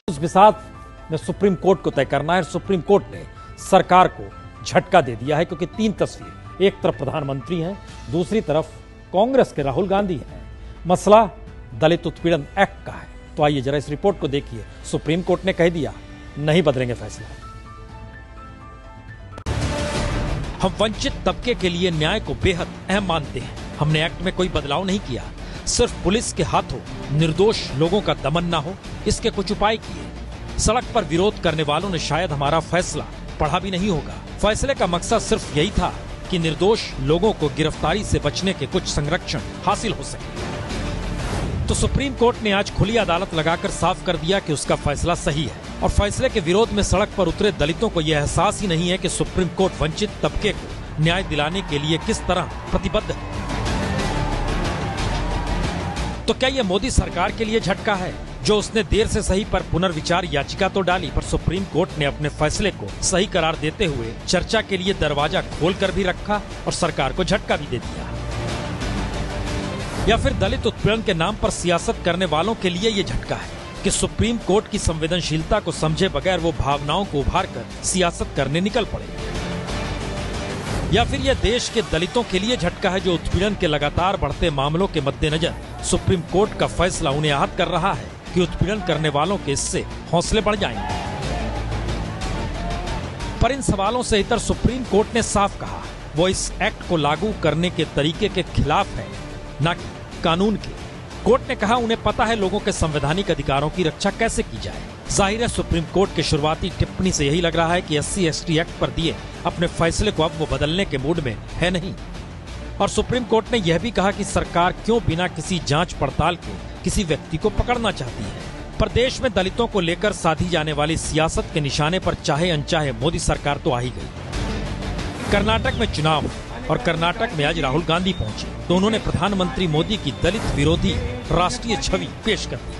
उस विवाद में सुप्रीम कोर्ट को तय करना है। सुप्रीम कोर्ट ने सरकार को झटका दे दिया है क्योंकि तीन तस्वीर, एक तरफ प्रधानमंत्री हैं, दूसरी तरफ कांग्रेस के राहुल गांधी हैं। मसला दलित उत्पीड़न एक्ट का है। तो आइए जरा इस रिपोर्ट को देखिए। सुप्रीम कोर्ट ने कह दिया नहीं बदलेंगे फैसला। हम वंचित तबके के लिए न्याय को बेहद अहम मानते हैं। हमने एक्ट में कोई बदलाव नहीं किया, सिर्फ पुलिस के हाथों निर्दोष लोगों का दमन ना हो इसके कुछ उपाय किए। सड़क पर विरोध करने वालों ने शायद हमारा फैसला पढ़ा भी नहीं होगा। फैसले का मकसद सिर्फ यही था कि निर्दोष लोगों को गिरफ्तारी से बचने के कुछ संरक्षण हासिल हो सके। तो सुप्रीम कोर्ट ने आज खुली अदालत लगाकर साफ कर दिया कि उसका फैसला सही है और फैसले के विरोध में सड़क पर उतरे दलितों को यह एहसास ही नहीं है कि सुप्रीम कोर्ट वंचित तबके को न्याय दिलाने के लिए किस तरह प्रतिबद्ध है। तो क्या यह मोदी सरकार के लिए झटका है जो उसने देर से सही पर पुनर्विचार याचिका तो डाली, पर सुप्रीम कोर्ट ने अपने फैसले को सही करार देते हुए चर्चा के लिए दरवाजा खोलकर भी रखा और सरकार को झटका भी दे दिया। या फिर दलित उत्पीड़न के नाम पर सियासत करने वालों के लिए ये झटका है कि सुप्रीम कोर्ट की संवेदनशीलता को समझे बगैर वो भावनाओं को उभारकर सियासत करने निकल पड़े। या फिर यह देश के दलितों के लिए झटका है जो उत्पीड़न के लगातार बढ़ते मामलों के मद्देनजर सुप्रीम कोर्ट का फैसला उन्हें आहत कर रहा है कि उत्पीड़न करने वालों के इससे हौसले बढ़ जाएंगे। पर इन सवालों से इतर सुप्रीम कोर्ट ने साफ कहा वो इस एक्ट को लागू करने के तरीके के खिलाफ है, न कि कानून के। कोर्ट ने कहा उन्हें पता है लोगों के संवैधानिक अधिकारों की रक्षा कैसे की जाए। जाहिर है सुप्रीम कोर्ट के शुरुआती टिप्पणी से यही लग रहा है कि SC/ST एक्ट पर दिए अपने फैसले को अब वो बदलने के मूड में है नहीं। और सुप्रीम कोर्ट ने यह भी कहा कि सरकार क्यों बिना किसी जांच पड़ताल के किसी व्यक्ति को पकड़ना चाहती है। पर देश में दलितों को लेकर साधी जाने वाली सियासत के निशाने पर चाहे अनचाहे मोदी सरकार तो आ ही गई। कर्नाटक में चुनाव और कर्नाटक में आज राहुल गांधी पहुंचे तो उन्होंने प्रधानमंत्री मोदी की दलित विरोधी राष्ट्रीय छवि पेश कर दी।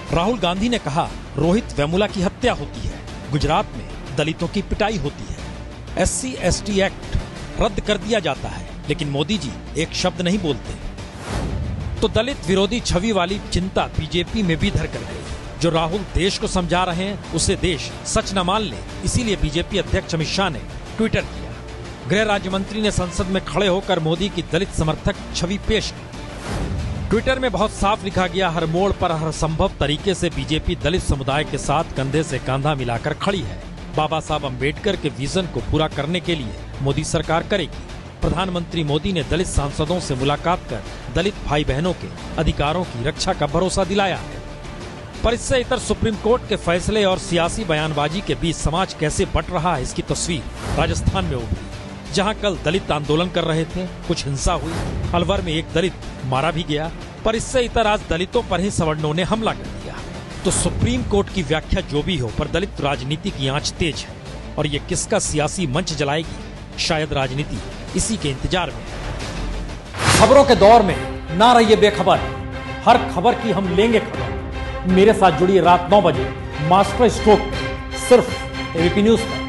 राहुल गांधी ने कहा रोहित वेमुला की हत्या होती है, गुजरात में दलितों की पिटाई होती है, SC/ST एक्ट रद्द कर दिया जाता है, लेकिन मोदी जी एक शब्द नहीं बोलते। तो दलित विरोधी छवि वाली चिंता बीजेपी में भी धर कर गई। जो राहुल देश को समझा रहे हैं उसे देश सच न मान ले, इसीलिए बीजेपी अध्यक्ष अमित शाह ने ट्विटर किया। गृह राज्य मंत्री ने संसद में खड़े होकर मोदी की दलित समर्थक छवि पेश की। ट्विटर में बहुत साफ लिखा गया हर मोड़ पर हर संभव तरीके से बीजेपी दलित समुदाय के साथ कंधे से कंधा मिलाकर खड़ी है। बाबा साहब अम्बेडकर के विजन को पूरा करने के लिए मोदी सरकार करेगी। प्रधानमंत्री मोदी ने दलित सांसदों से मुलाकात कर दलित भाई बहनों के अधिकारों की रक्षा का भरोसा दिलाया है। पर इससे इतर सुप्रीम कोर्ट के फैसले और सियासी बयानबाजी के बीच समाज कैसे बंट रहा है इसकी तस्वीर राजस्थान में उभरी, जहां कल दलित आंदोलन कर रहे थे, कुछ हिंसा हुई, अलवर में एक दलित मारा भी गया। पर इससे इतर आज दलितों पर ही सवर्णों ने हमला कर दिया। तो सुप्रीम कोर्ट की व्याख्या जो भी हो, पर दलित राजनीति की आंच तेज है और ये किसका सियासी मंच जलाएगी, शायद राजनीति इसी के इंतजार में है। खबरों के दौर में ना रहिए बेखबर, हर खबर की हम लेंगे खबर। मेरे साथ जुड़िए रात 9 बजे मास्टर स्ट्रोक सिर्फ ABP न्यूज पर।